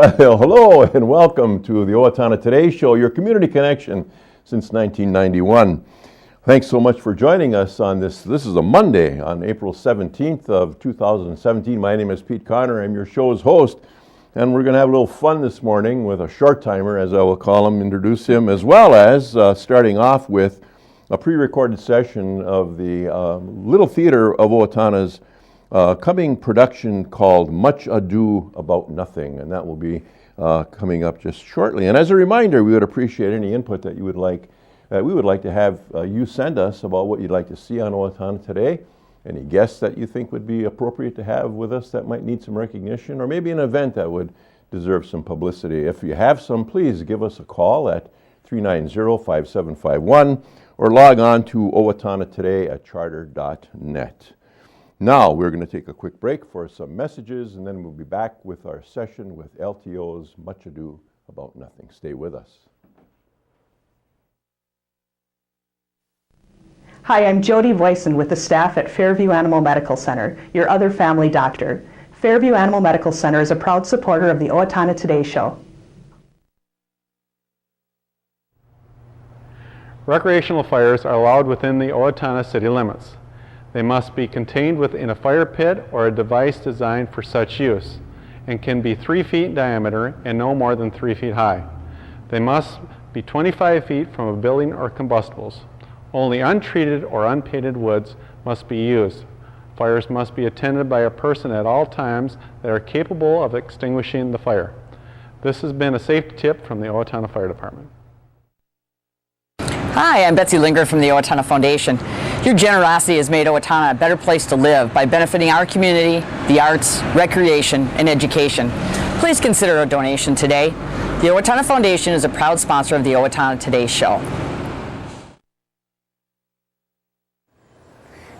Well, hello and welcome to the Owatonna Today Show, your community connection since 1991. Thanks so much for joining us on this. This is a Monday on April 17th of 2017. My name is Pete Connor. I'm your show's host, and we're going to have a little fun this morning with a short timer, as I will call him, introduce him, as well as starting off with a pre-recorded session of the Little Threatre of Owatonna's coming production called Much Ado About Nothing, and that will be coming up just shortly. And as a reminder, we would appreciate any input that you would like, we would like to have you send us about what you'd like to see on Owatonna Today, any guests that you think would be appropriate to have with us that might need some recognition, or maybe an event that would deserve some publicity. If you have some, please give us a call at 390-5751 or log on to owatonnatoday@charter.net. Now, we're going to take a quick break for some messages, and then we'll be back with our session with LTO's Much Ado About Nothing. Stay with us. Hi, I'm Jody Voisin with the staff at Fairview Animal Medical Center, your other family doctor. Fairview Animal Medical Center is a proud supporter of the Owatonna Today Show. Recreational fires are allowed within the Owatonna city limits. They must be contained within a fire pit or a device designed for such use, and can be 3 feet in diameter and no more than 3 feet high. They must be 25 feet from a building or combustibles. Only untreated or unpainted woods must be used. Fires must be attended by a person at all times that are capable of extinguishing the fire. This has been a safety tip from the Owatonna Fire Department. Hi, I'm Betsy Linger from the Owatonna Foundation. Your generosity has made Owatonna a better place to live by benefiting our community, the arts, recreation, and education. Please consider a donation today. The Owatonna Foundation is a proud sponsor of the Owatonna Today Show.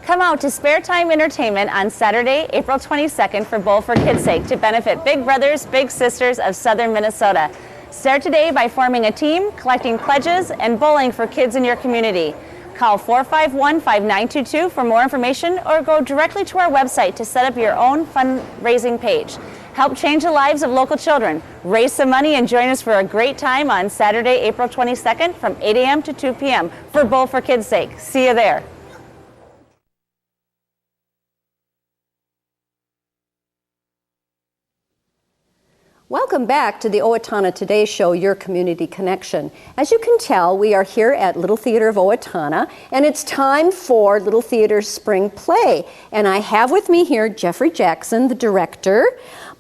Come out to Spare Time Entertainment on Saturday, April 22nd for Bowl for Kids' Sake to benefit Big Brothers, Big Sisters of Southern Minnesota. Start today by forming a team, collecting pledges, and bowling for kids in your community. Call 451-5922 for more information, or go directly to our website to set up your own fundraising page. Help change the lives of local children. Raise some money and join us for a great time on Saturday, April 22nd from 8 a.m. to 2 p.m. for Bowl for Kids' Sake. See you there. Welcome back to the Owatonna Today Show, your community connection. As you can tell, we are here at Little Threatre of Owatonna, and it's time for Little Theatre's spring play. And I have with me here Jeffrey Jackson, the director,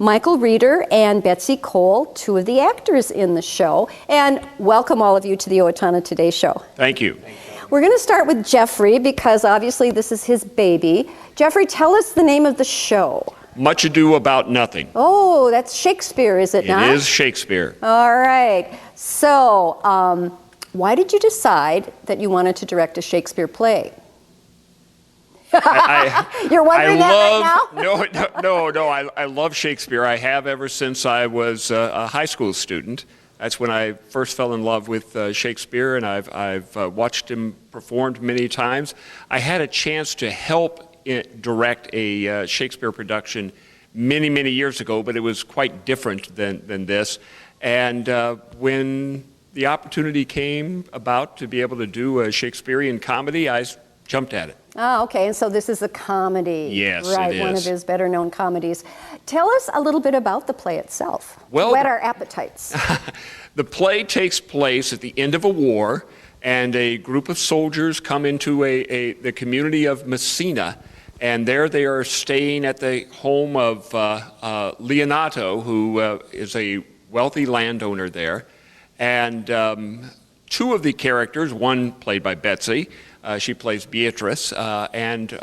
Michael Reeder, and Betsy Cole, two of the actors in the show. And welcome all of you to the Owatonna Today Show. Thank you. We're going to start with Jeffrey because obviously this is his baby. Jeffrey, tell us the name of the show. Much Ado About Nothing. Oh, that's Shakespeare, is it not? It is Shakespeare. All right. So, why did you decide that you wanted to direct a Shakespeare play? You're wondering that right now? No. I love Shakespeare. I have ever since I was a high school student. That's when I first fell in love with Shakespeare, and I've watched him performed many times. I had a chance to help direct a Shakespeare production many years ago, but it was quite different than this. And when the opportunity came about to be able to do a Shakespearean comedy, I jumped at it. Oh, okay. And so this is a comedy. Yes, right, it is. One of his better-known comedies. Tell us a little bit about the play itself. Well, whet our appetites. The play takes place at the end of a war, and a group of soldiers come into the community of Messina. And there they are staying at the home of Leonardo, who is a wealthy landowner there. And two of the characters, one played by Betsy, she plays Beatrice, and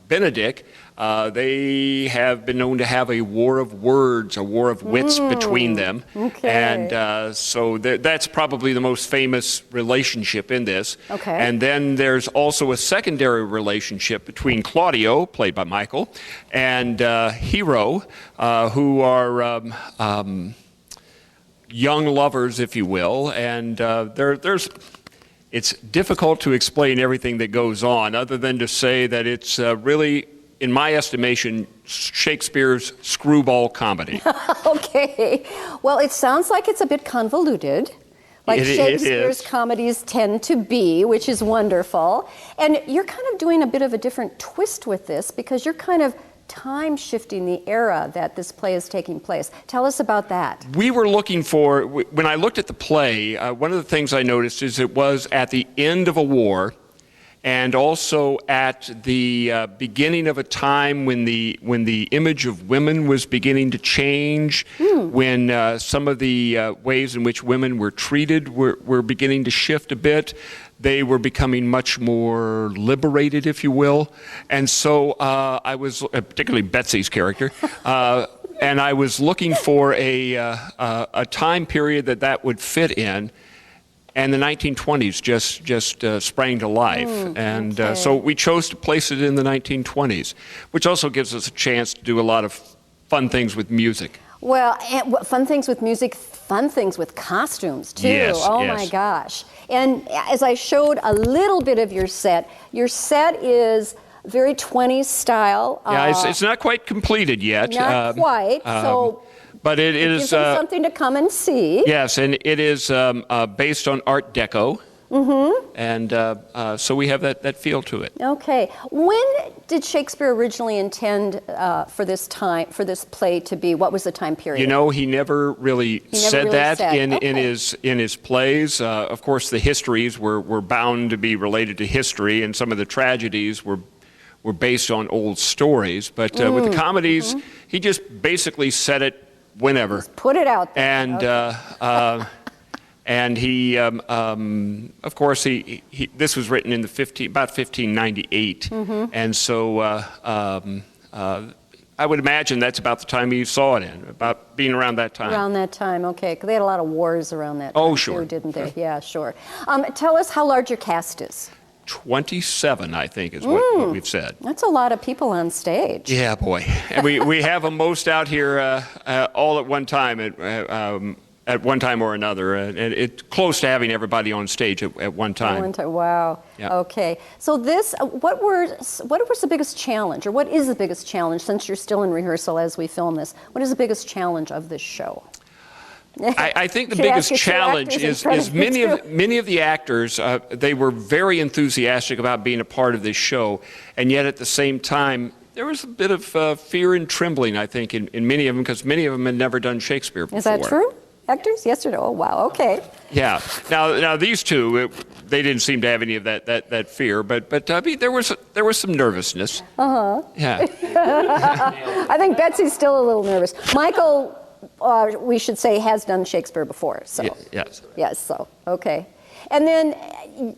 Benedict, they have been known to have a war of words, a war of wits between them. Okay. And so that's probably the most famous relationship in this. Okay. And then there's also a secondary relationship between Claudio, played by Michael, and Hero, who are young lovers, if you will. And it's difficult to explain everything that goes on, other than to say that it's really in my estimation, Shakespeare's screwball comedy. Okay. Well, it sounds like it's a bit convoluted, like Shakespeare's is. comedies tend to be, which is wonderful. And you're kind of doing a bit of a different twist with this because you're kind of time shifting the era that this play is taking place. Tell us about that. We were looking for, when I looked at the play, one of the things I noticed is it was at the end of a war, and also at the beginning of a time when the image of women was beginning to change, when some of the ways in which women were treated were beginning to shift a bit. They were becoming much more liberated, if you will. And so I was, particularly Betsy's character, and I was looking for a time period that would fit in. And the 1920s just sprang to life. And so we chose to place it in the 1920s, which also gives us a chance to do a lot of fun things with music. Well, fun things with music, fun things with costumes, too. Yes, oh, yes. My gosh. And as I showed a little bit of your set is very 20s style. Yeah, it's not quite completed yet. Not quite, but it is gives them something to come and see. Yes, and it is based on Art Deco. And so we have that feel to it. Okay. When did Shakespeare originally intend for this play to be? What was the time period? You know, he never really said that in his plays. Of course, the histories were bound to be related to history, and some of the tragedies were based on old stories. But with the comedies, he just basically said it whenever. Just put it out there. And and he, of course, this was written in about 1598, and so I would imagine that's about the time he saw it in, about being around that time. Around that time, okay, because they had a lot of wars around that time. Oh, sure. Too, didn't they? Yeah, sure. Tell us how large your cast is. 27, I think, is what we've said. That's a lot of people on stage. Yeah, boy. And we have them most out here all at one time, at one time or another. And it's close to having everybody on stage at one time. At one time. Wow. Yeah. Okay. So this, what was the biggest challenge, or what is the biggest challenge, since you're still in rehearsal as we film this, what is the biggest challenge of this show? I think the biggest challenge is many of the actors, they were very enthusiastic about being a part of this show, and yet at the same time, there was a bit of fear and trembling, I think, in many of them, because many of them had never done Shakespeare before. Is that true? Actors? Yes or no? Oh, wow, okay. Yeah. Now these two, they didn't seem to have any of that fear, but I mean, there was some nervousness. Yeah. I think Betsy's still a little nervous. Michael, we should say, has done Shakespeare before. So. Yes. Yes, so, okay. And then,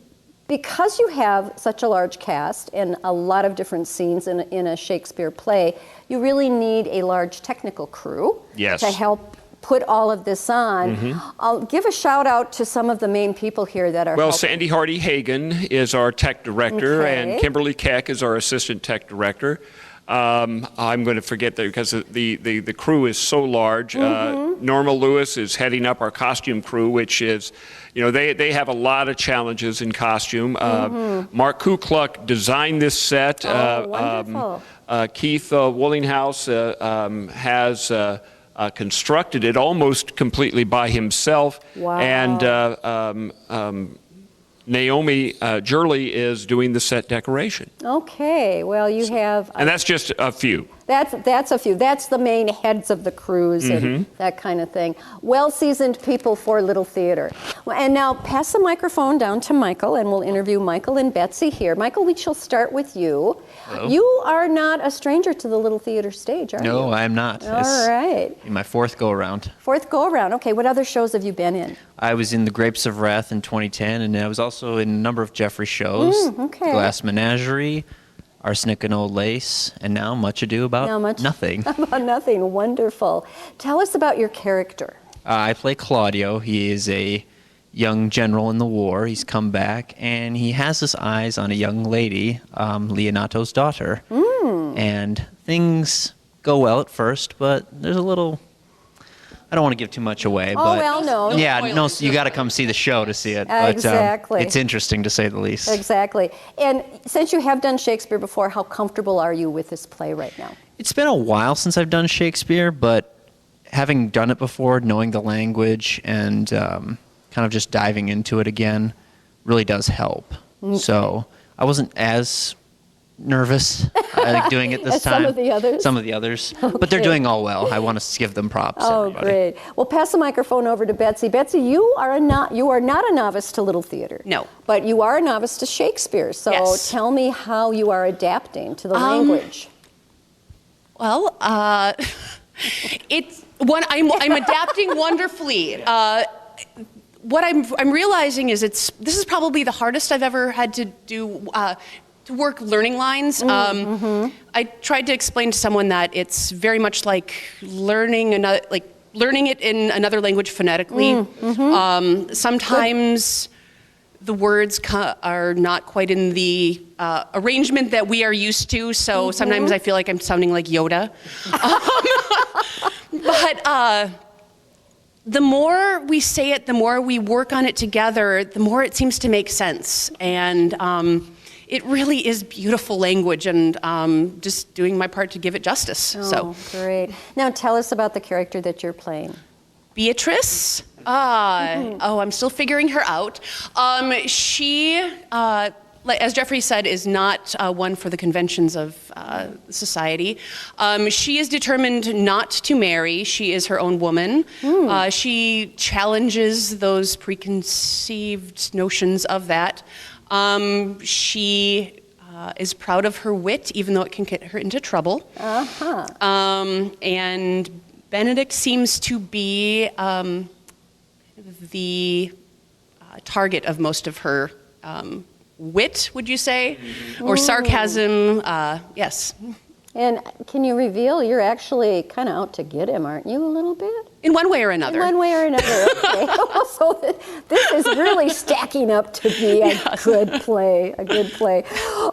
because you have such a large cast and a lot of different scenes in a Shakespeare play, you really need a large technical crew to help put all of this on. I'll give a shout out to some of the main people here that are helping. Sandy Hardy Hagen is our tech director, and Kimberly Keck is our assistant tech director. I'm going to forget that because the crew is so large. Norma Lewis is heading up our costume crew, which is, they have a lot of challenges in costume. Mark Kukluck designed this set. Wonderful. Keith Wollinghouse has constructed it almost completely by himself. Wow. And Naomi Jurley is doing the set decoration. Okay, well, you have... And that's just a few. That's a few. That's the main heads of the crews and that kind of thing. Well-seasoned people for Little Theatre. And now pass the microphone down to Michael, and we'll interview Michael and Betsy here. Michael, we shall start with you. Hello. You are not a stranger to the Little Theatre stage, are you? No, I'm not. All right. In my fourth go-around. Fourth go-around. Okay, what other shows have you been in? I was in The Grapes of Wrath in 2010, and I was also in a number of Jeffrey shows. Okay. Glass Menagerie, Arsenic and Old Lace, and now Much Ado About Nothing. About Nothing. Wonderful. Tell us about your character. I play Claudio. He is a young general in the war. He's come back, and he has his eyes on a young lady, Leonato's daughter. And things go well at first, but there's a little I don't want to give too much away, Oh, but well, no. yeah, no, you got to come see the show to see it. But, Exactly. it's interesting to say the least. Exactly. And since you have done Shakespeare before, how comfortable are you with this play right now? It's been a while since I've done Shakespeare, but having done it before, knowing the language and kind of just diving into it again really does help. Okay. So I wasn't as nervous doing it this As time. some of the others? Some of the others. But they're doing all well. I want to give them props. Oh, everybody. great. Well, pass the microphone over to Betsy. Betsy, you are not a novice to Little Theater. No. But you are a novice to Shakespeare. So Yes. tell me how you are adapting to the language. Well, it's one. I'm adapting wonderfully. What I'm realizing is this is probably the hardest I've ever had to do. To work learning lines. I tried to explain to someone that it's very much like learning it in another language phonetically. Sometimes the words are not quite in the arrangement that we are used to, so sometimes I feel like I'm sounding like Yoda. But the more we say it, the more we work on it together, the more it seems to make sense. And it really is beautiful language, and just doing my part to give it justice. Oh, great. Now tell us about the character that you're playing. Beatrice. I'm still figuring her out. She, as Jeffrey said, is not one for the conventions of society. She is determined not to marry. She is her own woman. She challenges those preconceived notions of that. She is proud of her wit, even though it can get her into trouble. And Benedict seems to be the target of most of her wit, would you say? Or sarcasm, yes. And can you reveal you're actually kind of out to get him, aren't you, a little bit? In one way or another. In one way or another, okay. So this is really stacking up to be a good play,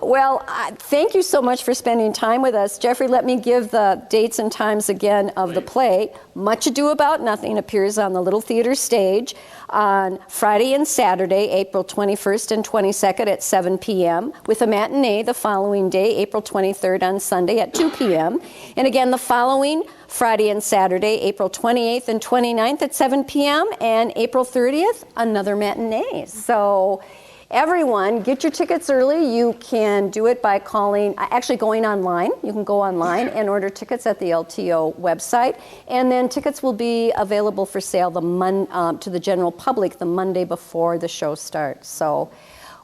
Well, thank you so much for spending time with us. Jeffrey, let me give the dates and times again of the play. Much Ado About Nothing appears on the Little Theater stage on Friday and Saturday, April 21st and 22nd at 7 p.m., with a matinee the following day, April 23rd on Sunday at 2 p.m. And again, the following Friday and Saturday, April 28th and 29th at 7 p.m., and April 30th, another matinee. So everyone, get your tickets early. You can do it by going online. You can go online and order tickets at the LTO website. And then tickets will be available for sale to the general public the Monday before the show starts. So,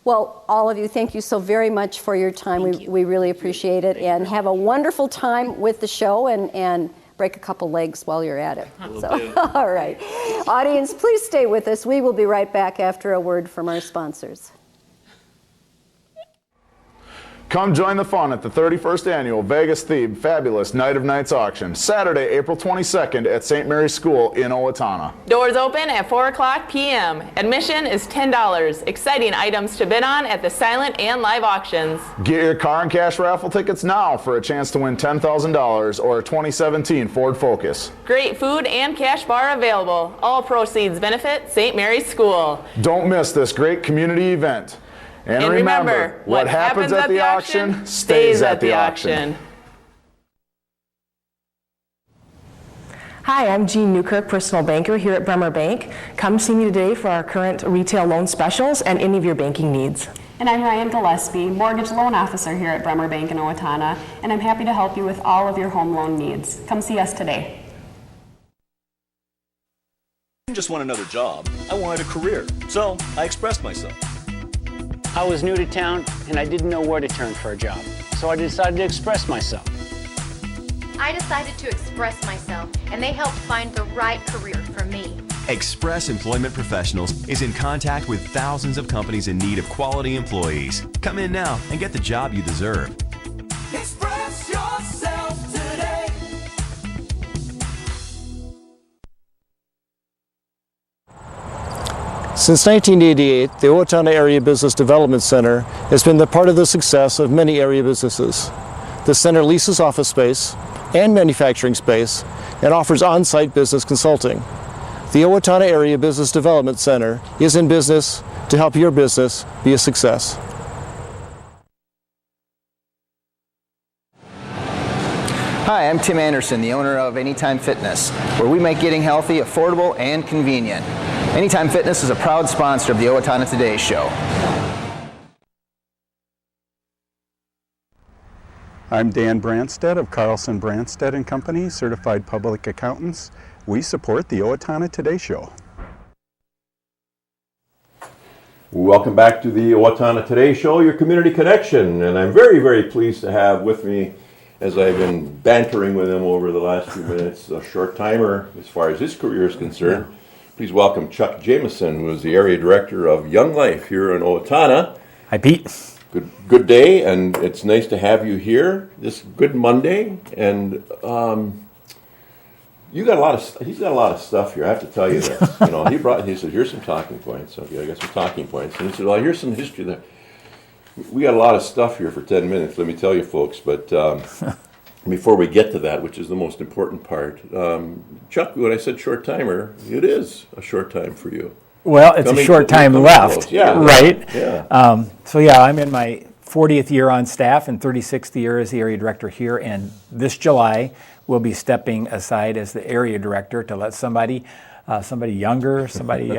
well, all of you, thank you so very much for your time. We really appreciate it. And have a wonderful time with the show and break a couple legs while you're at it. All right. Audience, please stay with us. We will be right back after a word from our sponsors. Come join the fun at the 31st Annual Vegas-themed Fabulous Night of Nights auction, Saturday, April 22nd at St. Mary's School in Owatonna. Doors open at 4 o'clock p.m. Admission is $10. Exciting items to bid on at the silent and live auctions. Get your car and cash raffle tickets now for a chance to win $10,000 or a 2017 Ford Focus. Great food and cash bar available. All proceeds benefit St. Mary's School. Don't miss this great community event. And remember, what happens at the auction stays at the auction. Hi, I'm Jean Newkirk, personal banker here at Bremer Bank. Come see me today for our current retail loan specials and any of your banking needs. And I'm Ryan Gillespie, mortgage loan officer here at Bremer Bank in Owatonna, and I'm happy to help you with all of your home loan needs. Come see us today. I didn't just want another job, I wanted a career, so I expressed myself. I was new to town and I didn't know where to turn for a job, so I decided to express myself. I decided to express myself, and they helped find the right career for me. Express Employment Professionals is in contact with thousands of companies in need of quality employees. Come in now and get the job you deserve. Express yourself today. Since 1988, the Owatonna Area Business Development Center has been the part of the success of many area businesses. The center leases office space and manufacturing space and offers on-site business consulting. The Owatonna Area Business Development Center is in business to help your business be a success. Hi, I'm Tim Anderson, the owner of Anytime Fitness, where we make getting healthy affordable and convenient. Anytime Fitness is a proud sponsor of the Owatonna Today Show. I'm Dan Branstead of Carlson Branstead & Company, Certified Public Accountants. We support the Owatonna Today Show. Welcome back to the Owatonna Today Show, your community connection. And I'm very, very pleased to have with me, as I've been bantering with him over the last few minutes, a short timer as far as his career is concerned. Please welcome Chuck Jamison, who is the area director of Young Life here in Owatonna. Hi, Pete. Good day, and it's nice to have you here this good Monday. And he's got a lot of stuff here. I have to tell you this. He said, "Here's some talking points." Okay, I got some talking points, and he said, "Well, here's some history there." We got a lot of stuff here for 10 minutes. Let me tell you, folks. But before we get to that, which is the most important part, Chuck, when I said short timer, it is a short time for you. Well, it's a short time left, right? Yeah. I'm in my 40th year on staff and 36th year as the area director here. And this July, we'll be stepping aside as the area director to let somebody younger, somebody,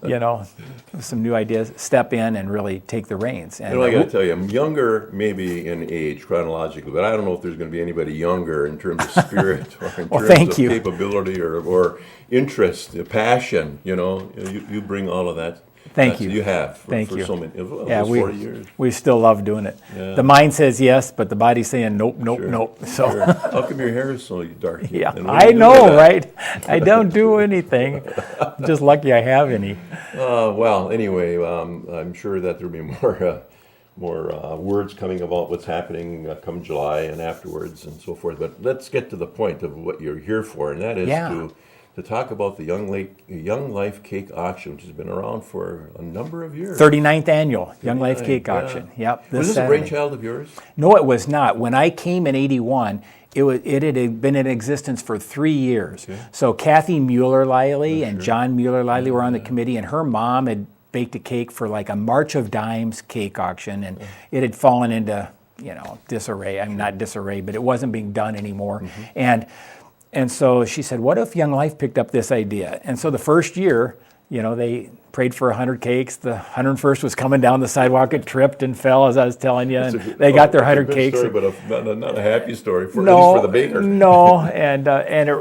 with some new ideas, step in and really take the reins. And I got to tell you, I'm younger maybe in age chronologically, but I don't know if there's going to be anybody younger in terms of spirit or in terms of capability or interest, passion. You bring all of that. Thank you. You have for you. So many, 40 years. We still love doing it. Yeah. The mind says yes, but the body's saying nope, nope, Sure. nope. So How come your hair is so dark? Yeah, I know, right? I don't do anything. I'm just lucky I have any. Well, anyway, I'm sure that there'll be more words coming about what's happening come July and afterwards and so forth. But let's get to the point of what you're here for, and that is to talk about the Young Life Cake Auction, which has been around for a number of years. 39th annual Young Life Cake Auction. Yep. Was this Saturday. a brainchild of yours? No, it was not. When I came in '81, it had been in existence for 3 years. Okay. So Kathy Mueller-Liley and John Mueller-Liley were on the committee, and her mom had baked a cake for like a March of Dimes cake auction, and it had fallen into disarray. I mean, not disarray, but it wasn't being done anymore. And so she said, what if Young Life picked up this idea? And so the first year, they prayed for 100 cakes. The 101st was coming down the sidewalk. It tripped and fell, as I was telling you. And they got their 100 cakes. Story, but not a happy story, at least for the baker. No,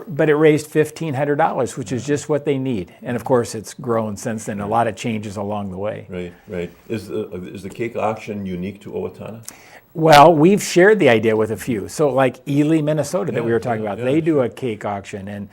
but it raised $1,500, which is just what they need. And of course, it's grown since then. A lot of changes along the way. Right. Is the cake auction unique to Owatonna? Well, we've shared the idea with a few. So like Ely, Minnesota that we were talking about, they do a cake auction. And,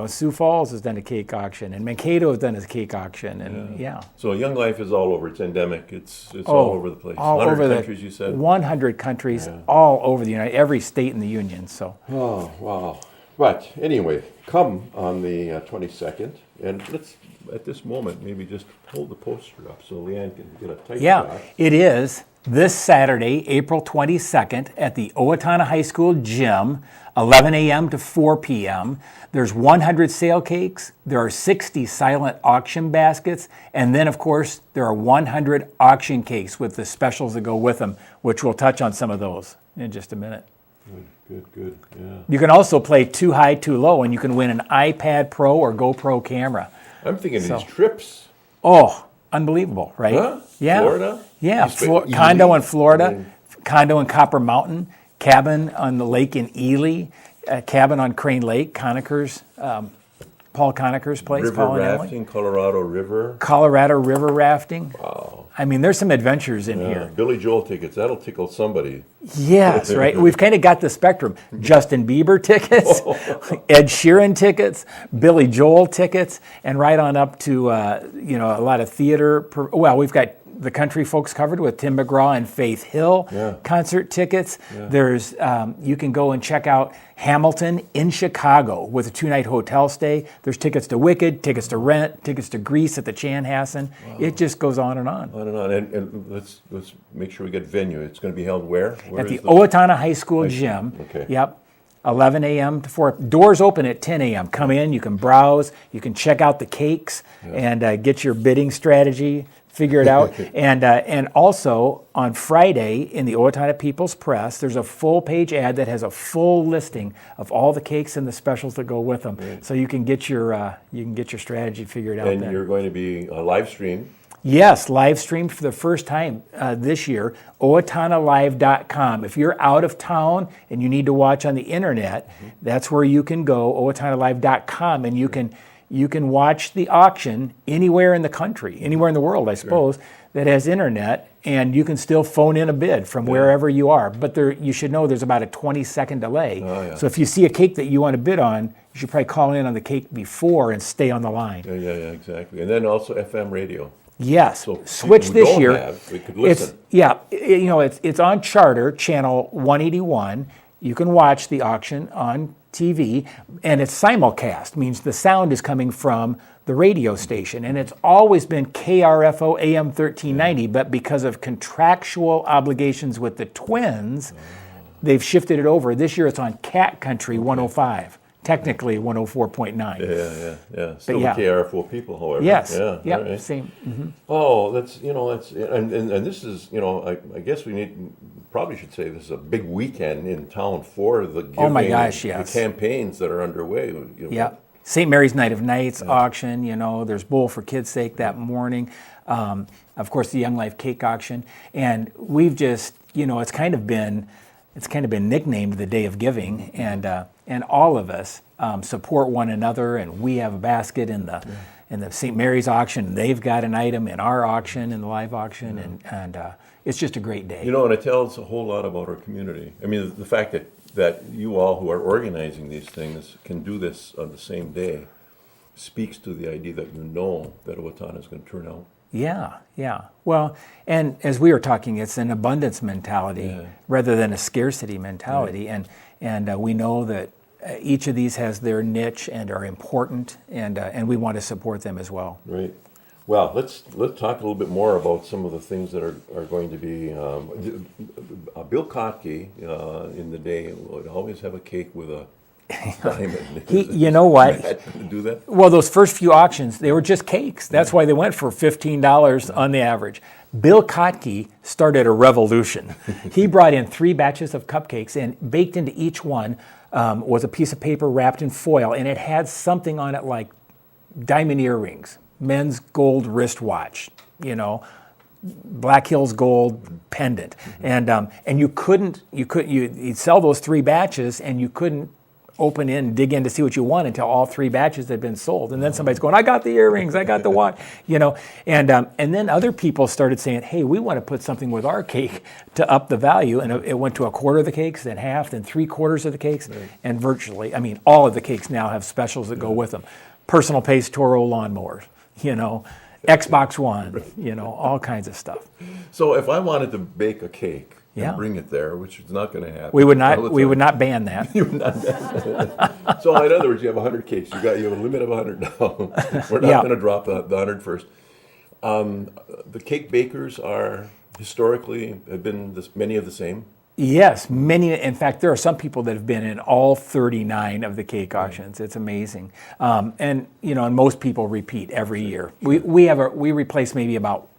Sioux Falls has done a cake auction. And Mankato has done a cake auction. And So Young Life is all over. It's endemic. It's all over the place. All 100 over countries, you said? 100 countries, all over the United, every state in the Union. So. Oh, wow. But anyway, come on the 22nd. And let's, at this moment, maybe just hold the poster up so Leanne can get a tight shot. It is. This Saturday, April 22nd, at the Owatonna High School gym, 11 a.m. to 4 p.m. There's 100 sale cakes, there are 60 silent auction baskets, and then, of course, there are 100 auction cakes with the specials that go with them, which we'll touch on some of those in just a minute. Good, yeah. You can also play Too High, Too Low, and you can win an iPad Pro or GoPro camera. I'm thinking these trips. Oh, unbelievable, right? Huh? Yeah. Florida? Yeah, condo in Florida, condo in Copper Mountain, cabin on the lake in Ely, cabin on Crane Lake, Conacher's, Paul Conacher's place. River rafting, Colorado River. Colorado River rafting. Wow. I mean, there's some adventures in here. Billy Joel tickets, that'll tickle somebody. Yes, right. We've kind of got the spectrum. Justin Bieber tickets, Ed Sheeran tickets, Billy Joel tickets, and right on up to, a lot of theater. We've got the country folks covered with Tim McGraw and Faith Hill concert tickets. There's you can go and check out Hamilton in Chicago with a 2-night hotel stay. There's tickets to Wicked, tickets to Rent, tickets to Grease at the Chanhassen. Wow. It just goes on and on. On and on. And let's make sure we get venue. It's going to be held where? At the Owatonna High School gym. Okay. Yep. 11 a.m. to 4. Doors open at 10 a.m. Come in, you can browse, you can check out the cakes and get your bidding strategy, figure it out. And also on Friday in the Owatonna People's Press, there's a full page ad that has a full listing of all the cakes and the specials that go with them. So you can get your strategy figured out. And then. you're going to be live streamed. Yes, live streamed for the first time this year, OwatonnaLive.com. If you're out of town and you need to watch on the internet, that's where you can go, OwatonnaLive.com, and you can watch the auction anywhere in the country, anywhere in the world, I suppose, that has internet, and you can still phone in a bid from wherever you are. But you should know there's about a 20-second delay. So if you see a cake that you want to bid on, you should probably call in on the cake before and stay on the line. Yeah, exactly. And then also FM radio. Yes, so switch this year. We could listen. It's on Charter, channel 181. You can watch the auction on TV, and it's simulcast, means the sound is coming from the radio station, and it's always been KRFO AM 1390, but because of contractual obligations with the Twins, they've shifted it over. This year it's on Cat Country 105. Technically 104.9. Yeah. Still the KRFO people, however. Yes. Right. Same. Mm-hmm. Oh, that's and this is I guess we probably should say this is a big weekend in town for the giving, oh my gosh, yes. the campaigns that are underway. St. Mary's Night of Nights auction. There's Bowl for Kids' Sake that morning. Of course, the Young Life Cake auction, and we've just it's kind of been nicknamed the Day of Giving, and all of us support one another, and we have a basket in the St. Mary's auction. They've got an item in our auction, in the live auction, and it's just a great day. And it tells a whole lot about our community. I mean, the fact that you all who are organizing these things can do this on the same day speaks to the idea that that Owatonna is going to turn out. Yeah. Well, and as we were talking, it's an abundance mentality rather than a scarcity mentality, and we know that each of these has their niche and are important, and we want to support them as well. Right. Well, let's talk a little bit more about some of the things that are going to be. Bill Kotke in the day would always have a cake with a diamond. You know what? Do that? Well, those first few auctions, they were just cakes. That's why they went for $15 on the average. Bill Kotke started a revolution. He brought in 3 batches of cupcakes, and baked into each one was a piece of paper wrapped in foil, and it had something on it like diamond earrings, men's gold wristwatch, Black Hills gold pendant, and you'd sell those 3 batches, and you couldn't dig in to see what you want until all 3 batches had been sold. And then somebody's going, I got the earrings, I got the watch, and then other people started saying, hey, we want to put something with our cake to up the value. And it went to a quarter of the cakes, then half, then 3/4 of the cakes. Right. And virtually, all of the cakes now have specials that go with them. Personal Pace Toro lawnmowers, Xbox One, all kinds of stuff. So if I wanted to bake a cake, and bring it there, which is not going to happen. We would not ban that. You would not ban that. So in other words, you have 100 cakes. You have a limit of 100 now. We're not going to drop the 100 first. The cake bakers historically have been many of the same. Yes, many. In fact, there are some people that have been in all 39 of the cake auctions. It's amazing, and most people repeat every year. We replace maybe about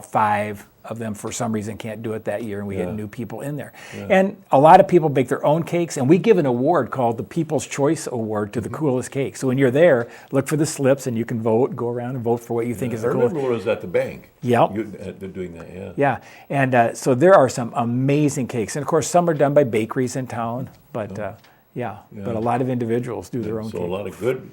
5 of them for some reason can't do it that year, and we get new people in there. And a lot of people bake their own cakes, and we give an award called the People's Choice Award to the coolest cake. So when you're there, look for the slips, and you can go around and vote for what you think is the coolest. I remember when I was at the bank. They're doing that, Yeah, and so there are some amazing cakes, and of course some are done by bakeries in town, but but a lot of individuals do their own cake. So a lot of good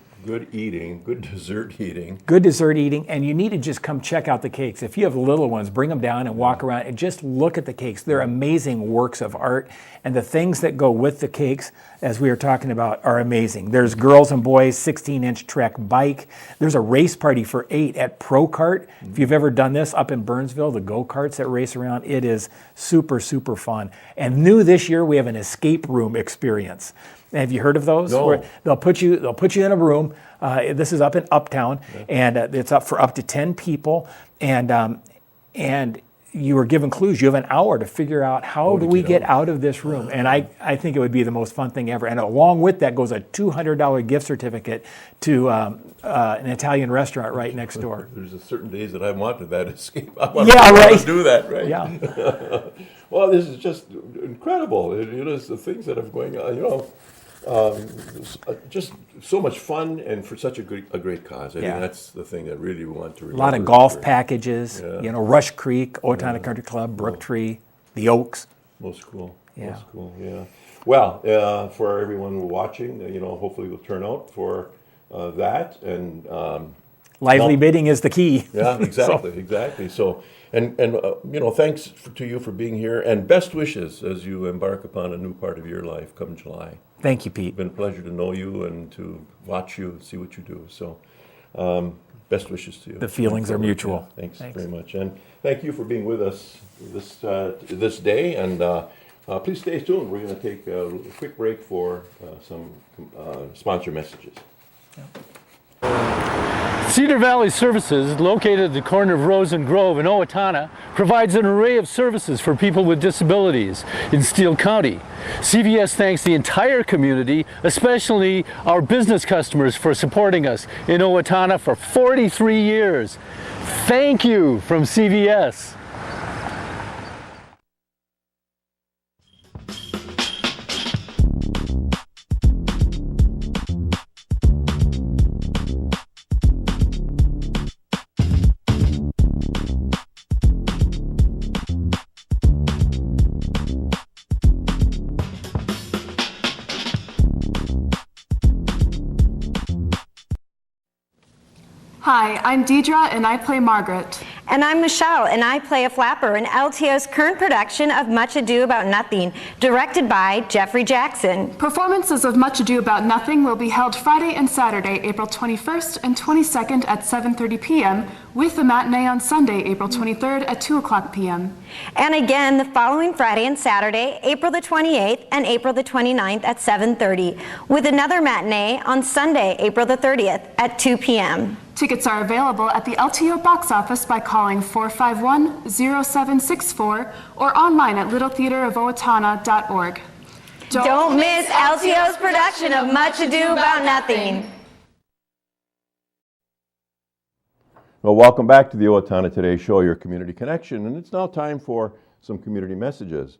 eating, good dessert eating. Good dessert eating, and you need to just come check out the cakes. If you have little ones, bring them down and walk around and just look at the cakes. They're amazing works of art, and the things that go with the cakes, as we were talking about, are amazing. There's girls and boys 16-inch Trek bike. There's a race party for 8 at Pro Kart. If you've ever done this up in Burnsville, the go-karts that race around, it is super, super fun. And new this year, we have an escape room experience. Have you heard of those? No. Where they'll put you in a room. This is up in Uptown, and it's up for up to 10 people. And you were given clues. You have an hour to figure out how do we get out of this room. And I think it would be the most fun thing ever. And along with that goes a $200 gift certificate to an Italian restaurant right next door. There's a certain days that I wanted that escape. I want right. to do that, right? Yeah. Well, this is just incredible. It's the things that are going on, just so much fun and for such a great cause. I think that's the thing that really we want to remember. A lot of golf packages, Rush Creek, Owatonna Country Club, Brooktree, the Oaks. Most cool. Yeah. Most cool, yeah. Well, for everyone watching, hopefully we'll turn out for that. And lively bidding is the key. Yeah, exactly. So, and thanks to you for being here, and best wishes as you embark upon a new part of your life come July. Thank you, Pete. It's been a pleasure to know you and to watch you, see what you do. So, best wishes to you. The feelings are mutual. Yeah, thanks very much, and thank you for being with us this day. And please stay tuned. We're going to take a quick break for some sponsor messages. Cedar Valley Services, located at the corner of Rose and Grove in Owatonna, provides an array of services for people with disabilities in Steele County. CVS thanks the entire community, especially our business customers, for supporting us in Owatonna for 43 years. Thank you from CVS. Hi, I'm Deidre and I play Margaret. And I'm Michelle and I play a flapper in LTO's current production of Much Ado About Nothing, directed by Jeffrey Jackson. Performances of Much Ado About Nothing will be held Friday and Saturday, April 21st and 22nd at 7:30 p.m., with the matinee on Sunday, April 23rd at 2 o'clock p.m. And again the following Friday and Saturday, April the 28th and April the 29th at 7:30, with another matinee on Sunday, April the 30th at 2 p.m. Tickets are available at the LTO box office by calling 451-0764 or online at littletheatreofowatonna.org. Don't miss LTO's production of Much Ado About Nothing. Well, welcome back to the Owatonna Today Show, your community connection, and it's now time for some community messages.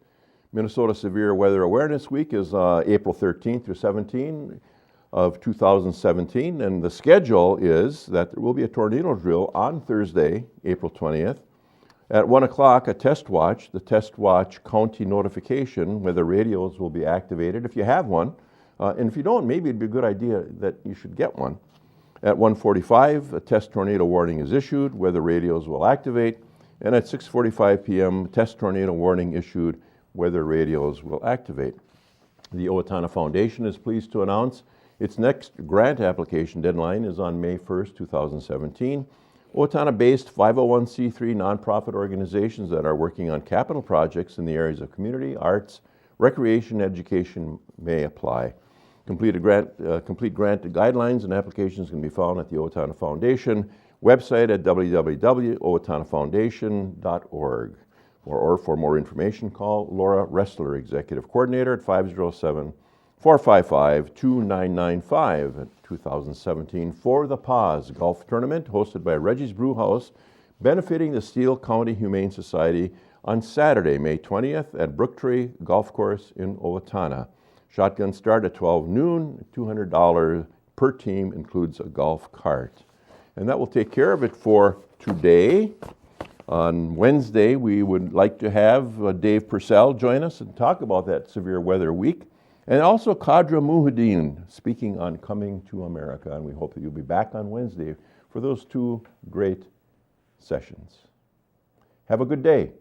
Minnesota Severe Weather Awareness Week is April 13th through 17th of 2017, and the schedule is that there will be a tornado drill on Thursday, April 20th. At 1 o'clock, a test watch, the test watch county notification, where the radios will be activated if you have one. And if you don't, maybe it'd be a good idea that you should get one. At 1:45, a test tornado warning is issued, where the radios will activate. And at 6:45 p.m., test tornado warning issued, where the radios will activate. The Owatonna Foundation is pleased to announce its next grant application deadline is on May 1st, 2017. Owatonna-based 501c3 nonprofit organizations that are working on capital projects in the areas of community, arts, recreation, education may apply. Complete grant guidelines and applications can be found at the Owatonna Foundation website at www.owatonnafoundation.org. Or for more information, call Laura Ressler, Executive Coordinator, at 507-455-2995. At 2017 For the Pause Golf Tournament, hosted by Reggie's Brew House, benefiting the Steele County Humane Society on Saturday, May 20th at Brooktree Golf Course in Owatonna. Shotgun start at 12 noon, $200 per team, includes a golf cart. And that will take care of it for today. On Wednesday, we would like to have Dave Purcell join us and talk about that severe weather week. And also Kadra Muhyiddin speaking on Coming to America. And we hope that you'll be back on Wednesday for those two great sessions. Have a good day.